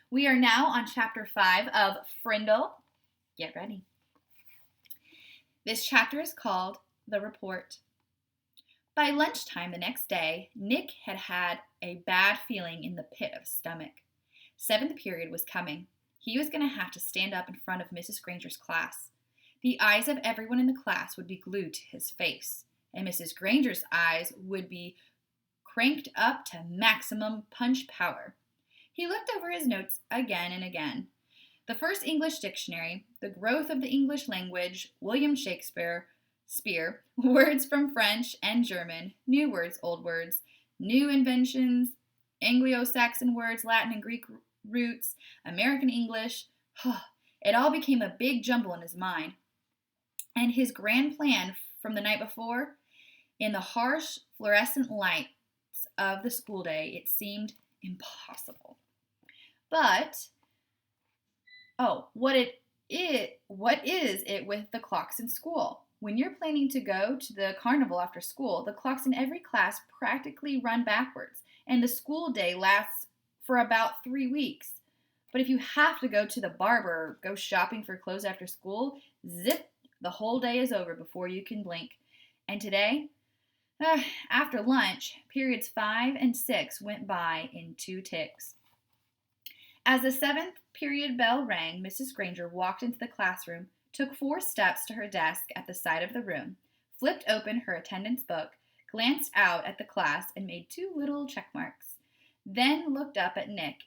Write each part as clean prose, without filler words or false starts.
We are now on Chapter 5 of Frindle. Get ready. This chapter is called The Report. By lunchtime the next day, Nick had had a bad feeling in the pit of his stomach. Seventh period was coming. He was going to have to stand up in front of Mrs. Granger's class. The eyes of everyone in the class would be glued to his face, and Mrs. Granger's eyes would be cranked up to maximum punch power. He looked over his notes again and again. The first English dictionary, the growth of the English language, William Shakespeare, words from French and German, new words, old words, new inventions, Anglo-Saxon words, Latin and Greek roots, American English. It all became a big jumble in his mind. And his grand plan from the night before, in the harsh fluorescent lights of the school day, it seemed impossible. But, what is it with the clocks in school? When you're planning to go to the carnival after school, the clocks in every class practically run backwards, and the school day lasts for about 3 weeks. But if you have to go to the barber or go shopping for clothes after school, zip, the whole day is over before you can blink. And today, after lunch, periods 5 and 6 went by in 2 ticks. As the 7th period bell rang, Mrs. Granger walked into the classroom, took 4 steps to her desk at the side of the room, flipped open her attendance book, glanced out at the class, and made 2 little check marks. Then looked up at Nick.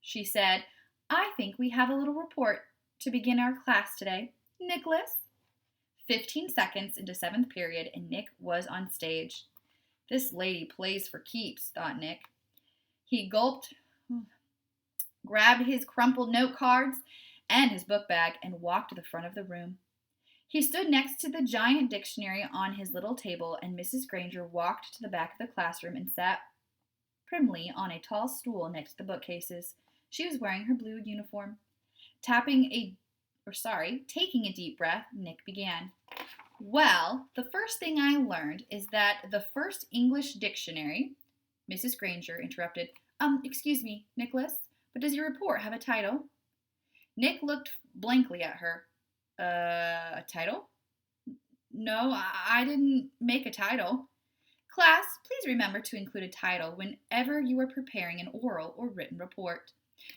She said, "I think we have a little report to begin our class today. Nicholas?" 15 seconds into 7th period, and Nick was on stage. This lady plays for keeps, thought Nick. He gulped, grabbed his crumpled note cards and his book bag, and walked to the front of the room. He stood next to the giant dictionary on his little table, and Mrs. Granger walked to the back of the classroom and sat primly on a tall stool next to the bookcases. She was wearing her blue uniform. Taking a deep breath, Nick began. "Well, the first thing I learned is that the first English dictionary—" Mrs. Granger interrupted. Excuse me, Nicholas, but does your report have a title?" Nick looked blankly at her. A title? No, I didn't make a title. Class, please remember to include a title whenever you are preparing an oral or written report.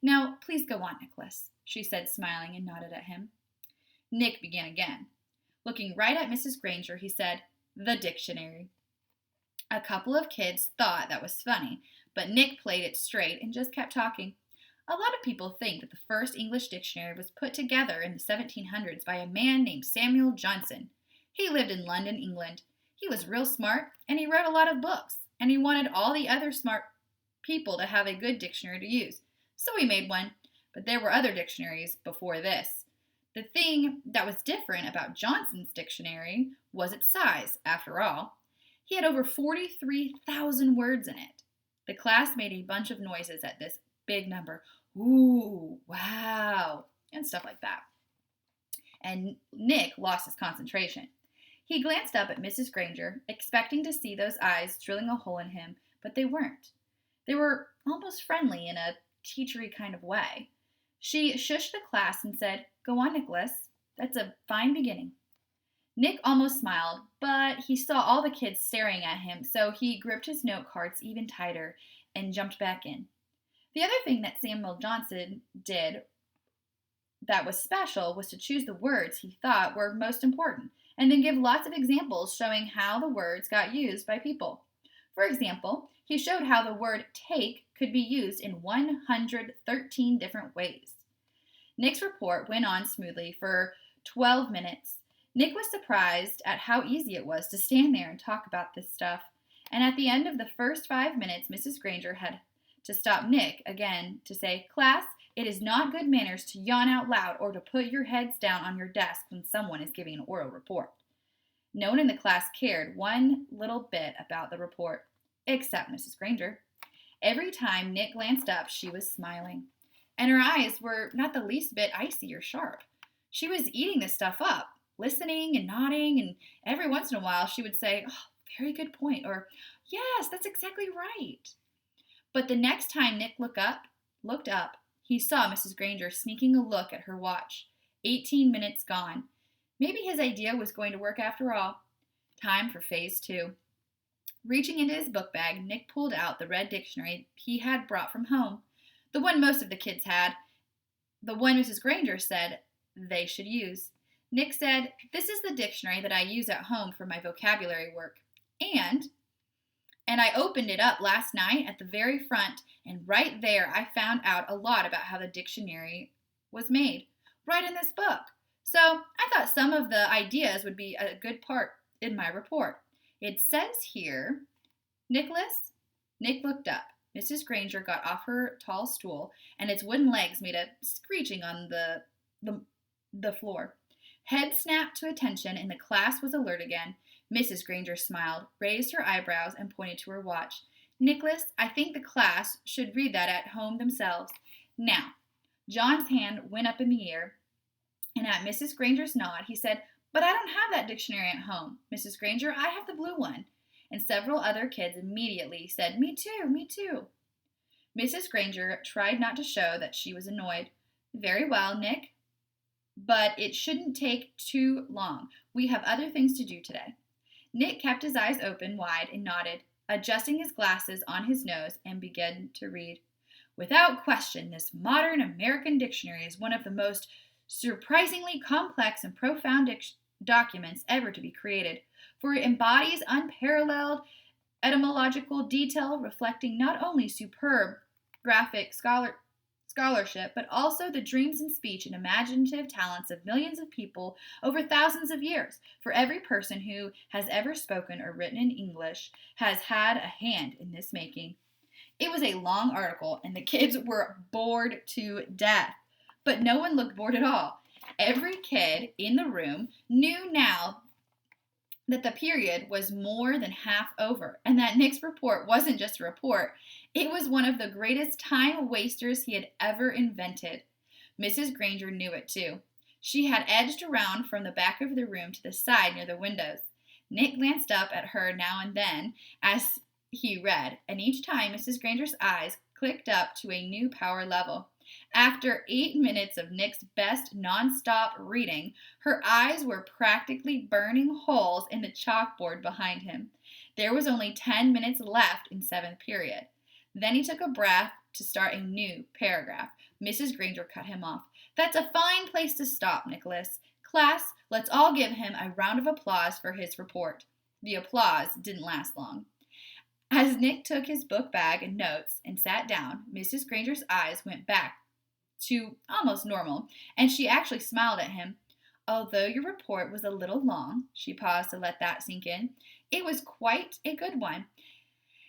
Now, please go on, Nicholas, she said, smiling, and nodded at him. Nick began again. Looking right at Mrs. Granger, he said, "The dictionary." A couple of kids thought that was funny, but Nick played it straight and just kept talking. A lot of people think that the first English dictionary was put together in the 1700s by a man named Samuel Johnson. He lived in London, England. He was real smart, and he wrote a lot of books, and he wanted all the other smart people to have a good dictionary to use. So he made one, but there were other dictionaries before this. The thing that was different about Johnson's dictionary was its size, after all. He had over 43,000 words in it. The class made a bunch of noises at this big number. Ooh, wow, and stuff like that. And Nick lost his concentration. He glanced up at Mrs. Granger, expecting to see those eyes drilling a hole in him, but they weren't. They were almost friendly in a teachery kind of way. She shushed the class and said, "Go on, Nicholas. That's a fine beginning." Nick almost smiled, but he saw all the kids staring at him, so he gripped his note cards even tighter and jumped back in. The other thing that Samuel Johnson did that was special was to choose the words he thought were most important, and then give lots of examples showing how the words got used by people. For example, he showed how the word take could be used in 113 different ways. Nick's report went on smoothly for 12 minutes. Nick was surprised at how easy it was to stand there and talk about this stuff, and at the end of the first 5 minutes, Mrs. Granger had to stop Nick again to say, "Class, it is not good manners to yawn out loud or to put your heads down on your desk when someone is giving an oral report." No one in the class cared one little bit about the report, except Mrs. Granger. Every time Nick glanced up, she was smiling, and her eyes were not the least bit icy or sharp. She was eating this stuff up, listening and nodding, and every once in a while she would say, "Oh, very good point," or "Yes, that's exactly right." But the next time Nick looked up, He saw Mrs. Granger sneaking a look at her watch. 18 minutes gone. Maybe his idea was going to work after all. Time for phase 2. Reaching into his book bag, Nick pulled out the red dictionary he had brought from home. The one most of the kids had. The one Mrs. Granger said they should use. Nick said, "This is the dictionary that I use at home for my vocabulary work. And I opened it up last night at the very front, and right there I found out a lot about how the dictionary was made. Right in this book. So I thought some of the ideas would be a good part in my report. It says here, Nicholas." Nick looked up. Mrs. Granger got off her tall stool, and its wooden legs made a screeching on the floor. Head snapped to attention, and the class was alert again. Mrs. Granger smiled, raised her eyebrows, and pointed to her watch. "Nicholas, I think the class should read that at home themselves. Now." John's hand went up in the air, and at Mrs. Granger's nod, he said, "But I don't have that dictionary at home, Mrs. Granger. I have the blue one." And several other kids immediately said, "Me too, me too." Mrs. Granger tried not to show that she was annoyed. "Very well, Nick, but it shouldn't take too long. We have other things to do today." Nick kept his eyes open wide and nodded, adjusting his glasses on his nose, and began to read. "Without question, this modern American dictionary is one of the most surprisingly complex and profound documents ever to be created, for it embodies unparalleled etymological detail reflecting not only superb graphic scholarship, but also the dreams and speech and imaginative talents of millions of people over thousands of years. For every person who has ever spoken or written in English has had a hand in this making." It was a long article, and the kids were bored to death. But no one looked bored at all. Every kid in the room knew now that the period was more than half over, and that Nick's report wasn't just a report. It was one of the greatest time wasters he had ever invented. Mrs. Granger knew it too. She had edged around from the back of the room to the side near the windows. Nick glanced up at her now and then as he read, and each time Mrs. Granger's eyes clicked up to a new power level. After 8 minutes of Nick's best non-stop reading, her eyes were practically burning holes in the chalkboard behind him. There was only 10 minutes left in 7th period. Then he took a breath to start a new paragraph. Mrs. Granger cut him off. "That's a fine place to stop, Nicholas. Class, let's all give him a round of applause for his report." The applause didn't last long. As Nick took his book bag and notes and sat down, Mrs. Granger's eyes went back to almost normal, and she actually smiled at him. "Although your report was a little long," she paused to let that sink in, "it was quite a good one.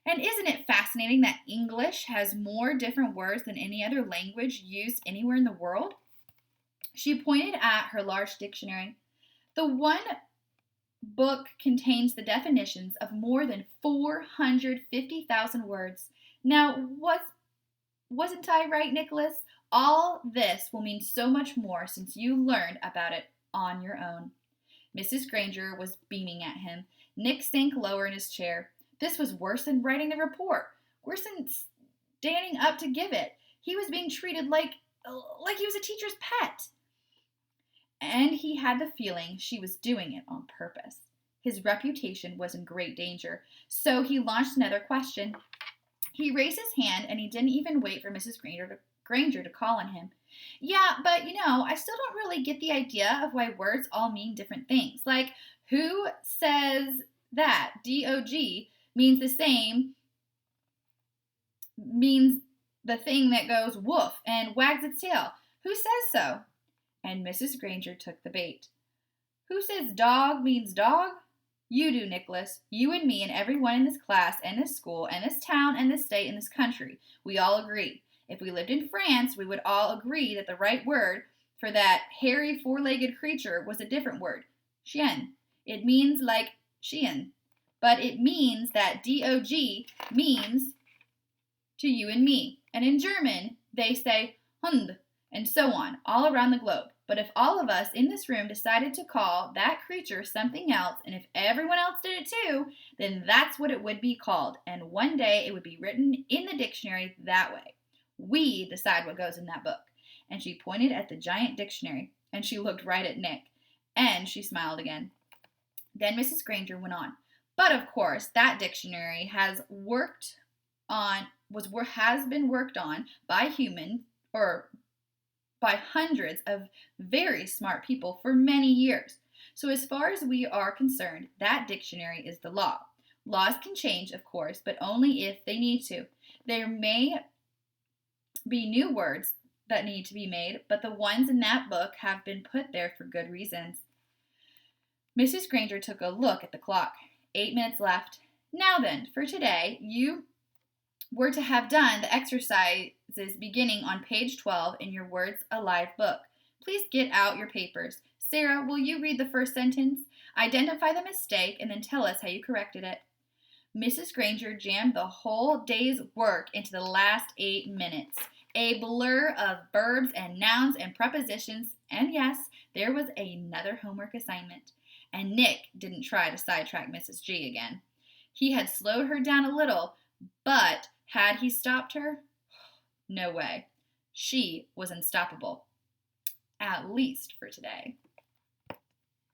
And isn't it fascinating that English has more different words than any other language used anywhere in the world?" She pointed at her large dictionary. "The one book contains the definitions of more than 450,000 words. Now, wasn't I right, Nicholas? All this will mean so much more since you learned about it on your own." Mrs. Granger was beaming at him. Nick sank lower in his chair. This was worse than writing the report, worse than standing up to give it. He was being treated like he was a teacher's pet. And he had the feeling she was doing it on purpose. His reputation was in great danger, so he launched another question. He raised his hand, and he didn't even wait for Mrs. Granger to call on him. "Yeah, but I still don't really get the idea of why words all mean different things. Like, who says that dog means the thing that goes woof and wags its tail? Who says so?" And Mrs. Granger took the bait. "Who says dog means dog? You do, Nicholas. You and me and everyone in this class and this school and this town and this state and this country. We all agree. If we lived in France, we would all agree that the right word for that hairy four-legged creature was a different word. Chien. It means like chien. But it means that dog means to you and me. And in German, they say Hund, and so on, all around the globe. But if all of us in this room decided to call that creature something else, and if everyone else did it too, then that's what it would be called. And one day it would be written in the dictionary that way. We decide what goes in that book." And she pointed at the giant dictionary, and she looked right at Nick, and she smiled again. Then Mrs. Granger went on, "But of course, that dictionary has been worked on by by hundreds of very smart people for many years. So as far as we are concerned, that dictionary is the law. Laws can change, of course, but only if they need to. There may be new words that need to be made, but the ones in that book have been put there for good reasons." Mrs. Granger took a look at the clock. 8 minutes left. "Now then, for today, you were to have done the exercises beginning on page 12 in your Words Alive book. Please get out your papers. Sarah, will you read the first sentence? Identify the mistake and then tell us how you corrected it." Mrs. Granger jammed the whole day's work into the last 8 minutes. A blur of verbs and nouns and prepositions, and yes, there was another homework assignment. And Nick didn't try to sidetrack Mrs. G again. He had slowed her down a little, but had he stopped her? No way. She was unstoppable. At least for today.